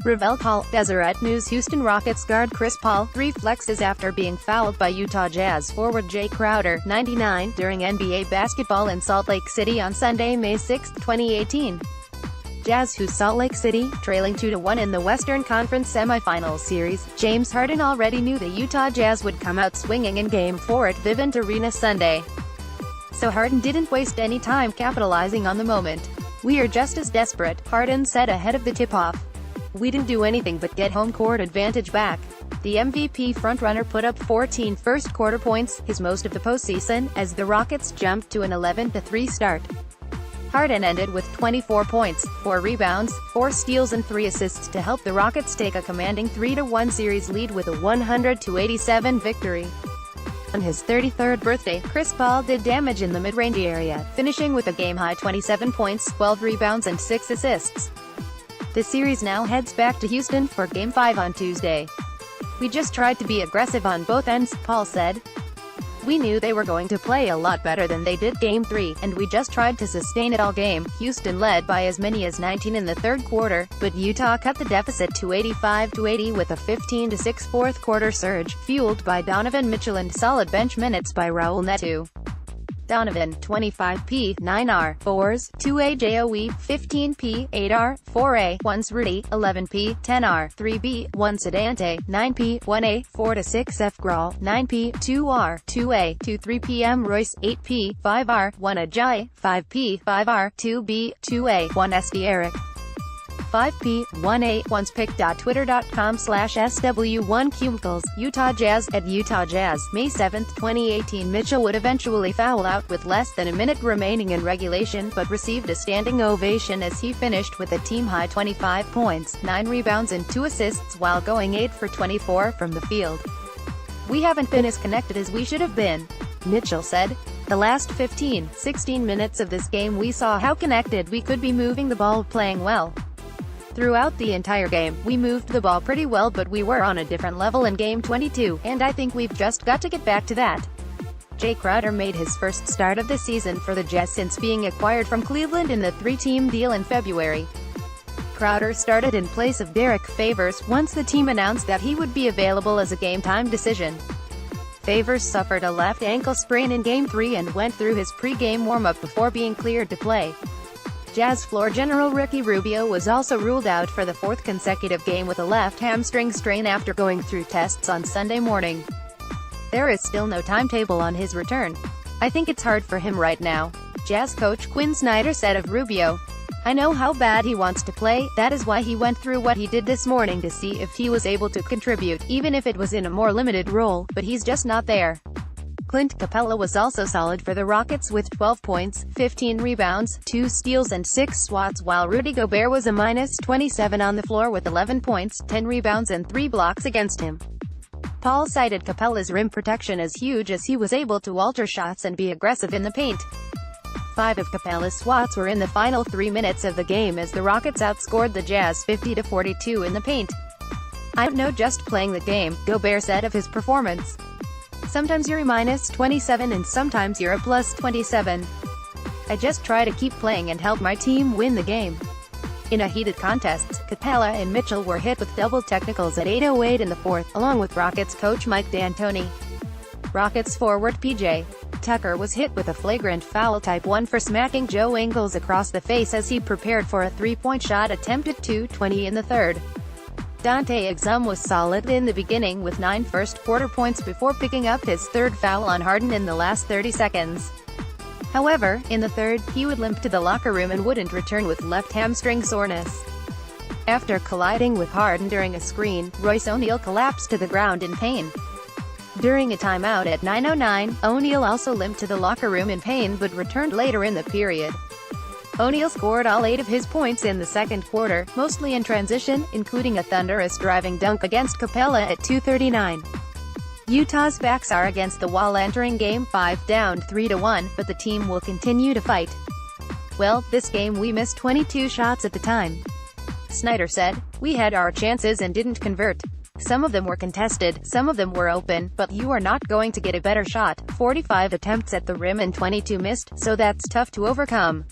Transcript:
Ravell Call, Deseret News Houston Rockets guard Chris Paul, 3 flexes after being fouled by Utah Jazz forward Jae Crowder, 99, during NBA basketball in Salt Lake City on Sunday, May 6, 2018. Jazz HOU Salt Lake City, trailing 2-1 in the Western Conference semifinals series. James Harden already knew the Utah Jazz would come out swinging in Game 4 at Vivint Arena Sunday. So Harden didn't waste any time capitalizing on the moment. "We are just as desperate," Harden said ahead of the tip-off. "We didn't do anything but get home court advantage back." The MVP frontrunner put up 14 first-quarter points, his most of the postseason, as the Rockets jumped to an 11-3 start. Harden ended with 24 points, 4 rebounds, 4 steals and 3 assists to help the Rockets take a commanding 3-1 series lead with a 100-87 victory. On his 33rd birthday, Chris Paul did damage in the mid-range area, finishing with a game-high 27 points, 12 rebounds and 6 assists. The series now heads back to Houston for Game 5 on Tuesday. "We just tried to be aggressive on both ends," Paul said. "We knew they were going to play a lot better than they did Game 3, and we just tried to sustain it all game." Houston led by as many as 19 in the third quarter, but Utah cut the deficit to 85-80 with a 15-6 fourth-quarter surge, fueled by Donovan Mitchell and solid bench minutes by Raul Neto. Donovan, 25p, 9r, 4s, 2a Joe, 15p, 8r, 4a, 1s Rudy, 11p, 10r, 3b, 1 Sedante, 9p, 1a, 4-6f Grawl, 9p, 2r, 2a, 2-3pm Royce, 8p, 5r, 1 Ajayi, 5p, 5r, 2b, 2a, 1 SD Eric. 5p, 1a, 1s pic.twitter.com/SW1Cumicles, Utah Jazz, at Utah Jazz, May 7, 2018. Mitchell would eventually foul out with less than a minute remaining in regulation, but received a standing ovation as he finished with a team-high 25 points, 9 rebounds and 2 assists while going 8 for 24 from the field. "We haven't been as connected as we should have been," Mitchell said. "The last 15-16 minutes of this game we saw how connected we could be, moving the ball, playing well. Throughout the entire game, we moved the ball pretty well, but we were on a different level in Game 22, and I think we've just got to get back to that." Jae Crowder made his first start of the season for the Jazz since being acquired from Cleveland in the 3-team deal in February. Crowder started in place of Derek Favors once the team announced that he would be available as a game-time decision. Favors suffered a left ankle sprain in Game 3 and went through his pre-game warm-up before being cleared to play. Jazz floor general Ricky Rubio was also ruled out for the 4th consecutive game with a left hamstring strain after going through tests on Sunday morning. There is still no timetable on his return. "I think it's hard for him right now," Jazz coach Quinn Snyder said of Rubio. "I know how bad he wants to play, that is why he went through what he did this morning to see if he was able to contribute, even if it was in a more limited role, but he's just not there." Clint Capella was also solid for the Rockets with 12 points, 15 rebounds, 2 steals and 6 swats, while Rudy Gobert was a -27 on the floor with 11 points, 10 rebounds and 3 blocks against him. Paul cited Capella's rim protection as huge as he was able to alter shots and be aggressive in the paint. 5 of Capella's swats were in the final 3 minutes of the game as the Rockets outscored the Jazz 50-42 in the paint. "I don't know, just playing the game," Gobert said of his performance. "Sometimes you're a -27 and sometimes you're a +27. I just try to keep playing and help my team win the game." In a heated contest, Capella and Mitchell were hit with double technicals at 8:08 in the 4th, along with Rockets coach Mike D'Antoni. Rockets forward PJ Tucker was hit with a flagrant foul type 1 for smacking Joe Ingles across the face as he prepared for a 3-point shot attempt at 2:20 in the 3rd. Dante Exum was solid in the beginning with 9 first-quarter points before picking up his 3rd foul on Harden in the last 30 seconds. However, in the 3rd, he would limp to the locker room and wouldn't return with left hamstring soreness. After colliding with Harden during a screen, Royce O'Neal collapsed to the ground in pain. During a timeout at 9:09, O'Neal also limped to the locker room in pain but returned later in the period. O'Neal scored all 8 of his points in the second quarter, mostly in transition, including a thunderous driving dunk against Capella at 2:39. Utah's backs are against the wall entering Game 5 down 3-1, but the team will continue to fight. "Well, this game we missed 22 shots at the time," Snyder said. "We had our chances and didn't convert. Some of them were contested, some of them were open, but you are not going to get a better shot. 45 attempts at the rim and 22 missed, so that's tough to overcome."